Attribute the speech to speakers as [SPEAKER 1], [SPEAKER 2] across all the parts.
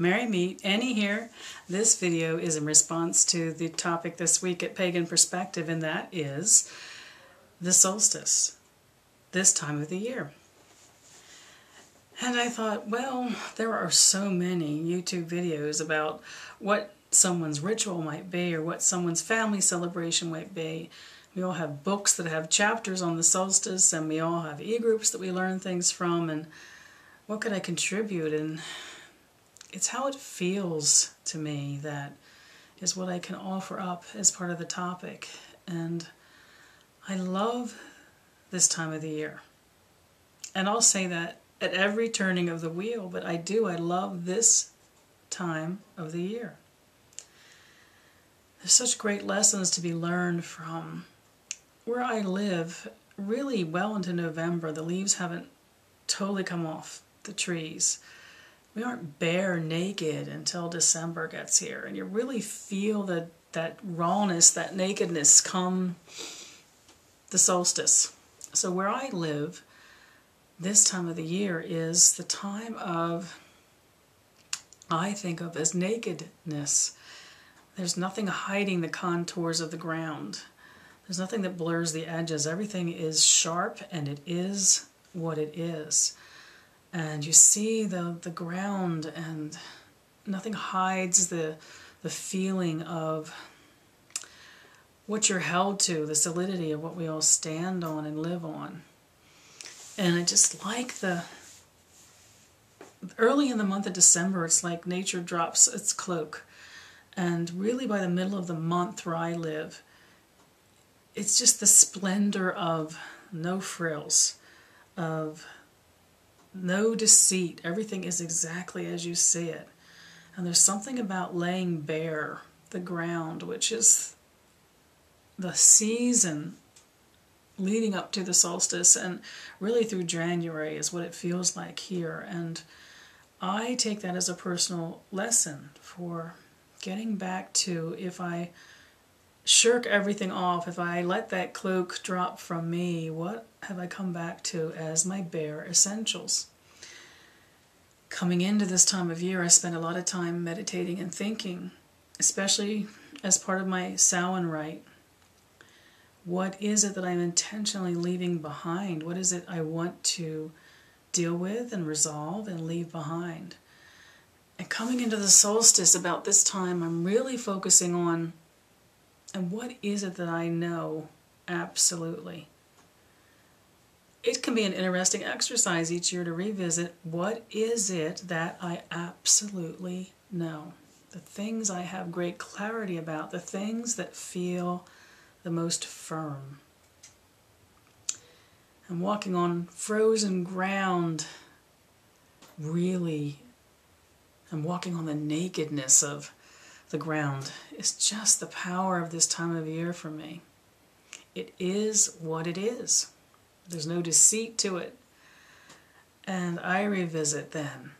[SPEAKER 1] Merry Meet, Annie here. This video is in response to the topic this week at Pagan Perspective, and that is the solstice, this time of the year. And I thought, well, there are so many YouTube videos about what someone's ritual might be or what someone's family celebration might be. We all have books that have chapters on the solstice, and we all have e-groups that we learn things from, and what could I contribute? And it's how it feels to me that is what I can offer up as part of the topic. And I love this time of the year. And I'll say that at every turning of the wheel, but I love this time of the year. There's such great lessons to be learned from where I live. Really well into November, the leaves haven't totally come off the trees. We aren't bare naked until December gets here, and you really feel that rawness, that nakedness come the solstice. So where I live, this time of the year is the time of, I think of as nakedness. There's nothing hiding the contours of the ground. There's nothing that blurs the edges. Everything is sharp, and it is what it is. And you see the ground, and nothing hides the feeling of what you're held to, the solidity of what we all stand on and live on. And I just like early in the month of December, it's like nature drops its cloak. And really by the middle of the month where I live, it's just the splendor of no frills, of no deceit. Everything is exactly as you see it. And there's something about laying bare the ground, which is the season leading up to the solstice, and really through January is what it feels like here. And I take that as a personal lesson for getting back to, if I shirk everything off, if I let that cloak drop from me, what have I come back to as my bare essentials? Coming into this time of year, I spend a lot of time meditating and thinking, especially as part of my Samhain rite. What is it that I'm intentionally leaving behind? What is it I want to deal with and resolve and leave behind? And coming into the solstice about this time, I'm really focusing on, and what is it that I know absolutely? It can be an interesting exercise each year to revisit, what is it that I absolutely know? The things I have great clarity about, the things that feel the most firm. And walking on frozen ground, really, and walking on the nakedness of the ground is just the power of this time of year for me. It is what it is. There's no deceit to it. And I revisit then,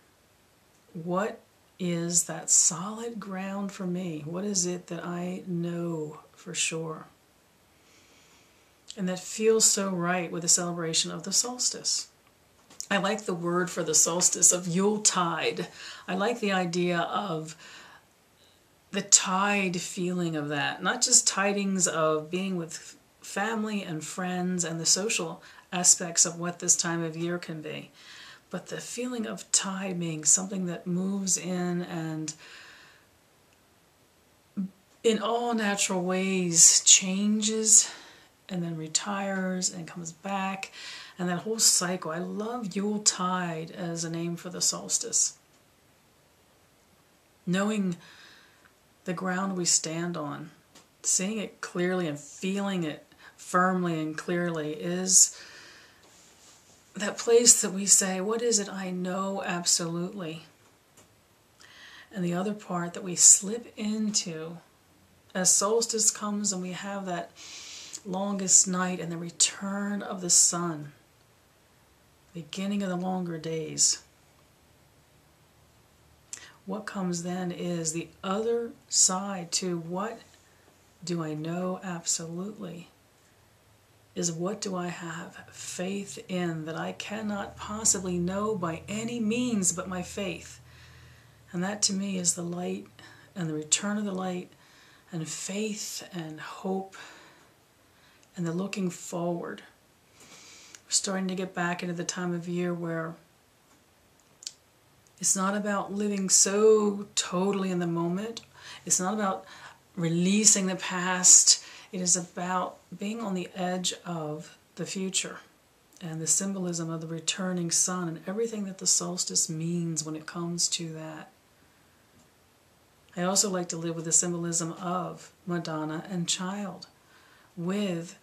[SPEAKER 1] what is that solid ground for me? What is it that I know for sure? And that feels so right with the celebration of the solstice. I like the word for the solstice of Yuletide. I like the idea of the tide feeling of that. Not just tidings of being with family and friends and the social aspects of what this time of year can be, but the feeling of tide being something that moves in and in all natural ways changes and then retires and comes back, and that whole cycle. I love Yuletide as a name for the solstice. Knowing the ground we stand on, seeing it clearly and feeling it firmly and clearly is that place that we say, what is it I know absolutely? And the other part that we slip into as solstice comes and we have that longest night and the return of the sun, beginning of the longer days. What comes then is the other side to what do I know absolutely, is what do I have faith in that I cannot possibly know by any means but my faith. And that to me is the light and the return of the light and faith and hope and the looking forward. We're starting to get back into the time of year where it's not about living so totally in the moment. It's not about releasing the past. It is about being on the edge of the future and the symbolism of the returning sun and everything that the solstice means when it comes to that. I also like to live with the symbolism of Madonna and child, with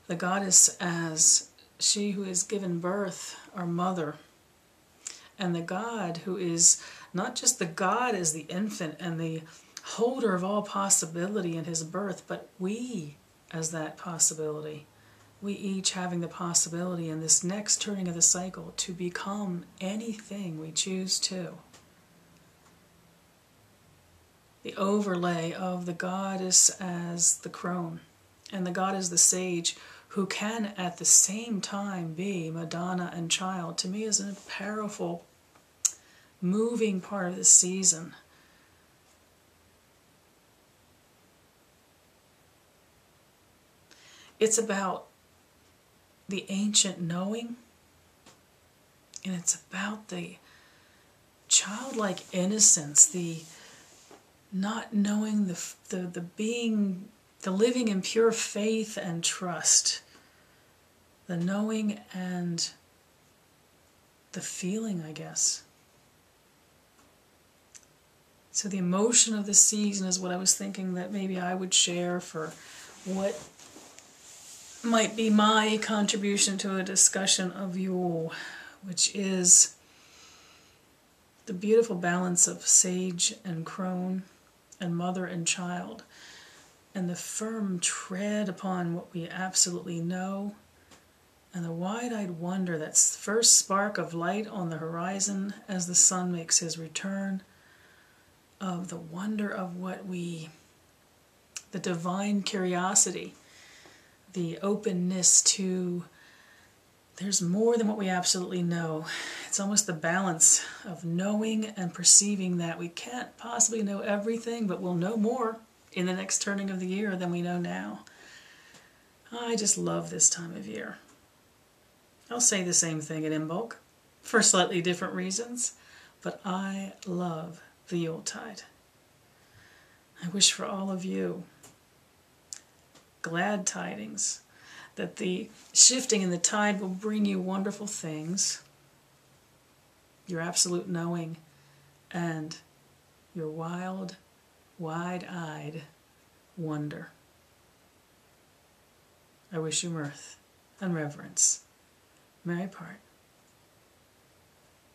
[SPEAKER 1] the goddess as she who has given birth, our mother, and the God who is not just the God as the infant and the holder of all possibility in his birth, but we as that possibility. We each having the possibility in this next turning of the cycle to become anything we choose to. The overlay of the goddess as the crone and the god as the sage, who can at the same time be Madonna and child, to me is a powerful, moving part of the season. It's about the ancient knowing, and it's about the childlike innocence, the not knowing, the being, the living in pure faith and trust, the knowing and the feeling, I guess. So the emotion of the season is what I was thinking that maybe I would share for what might be my contribution to a discussion of Yule, which is the beautiful balance of sage and crone and mother and child, and the firm tread upon what we absolutely know, and the wide-eyed wonder, that first spark of light on the horizon as the sun makes his return, of the wonder of the divine curiosity, the openness to there's more than what we absolutely know. It's almost the balance of knowing and perceiving that we can't possibly know everything, but we'll know more in the next turning of the year than we know now. I just love this time of year. I'll say the same thing at Imbolc for slightly different reasons, but I love the Yuletide. I wish for all of you glad tidings, that the shifting in the tide will bring you wonderful things, your absolute knowing, and your wild, wide-eyed wonder. I wish you mirth and reverence. Merry part.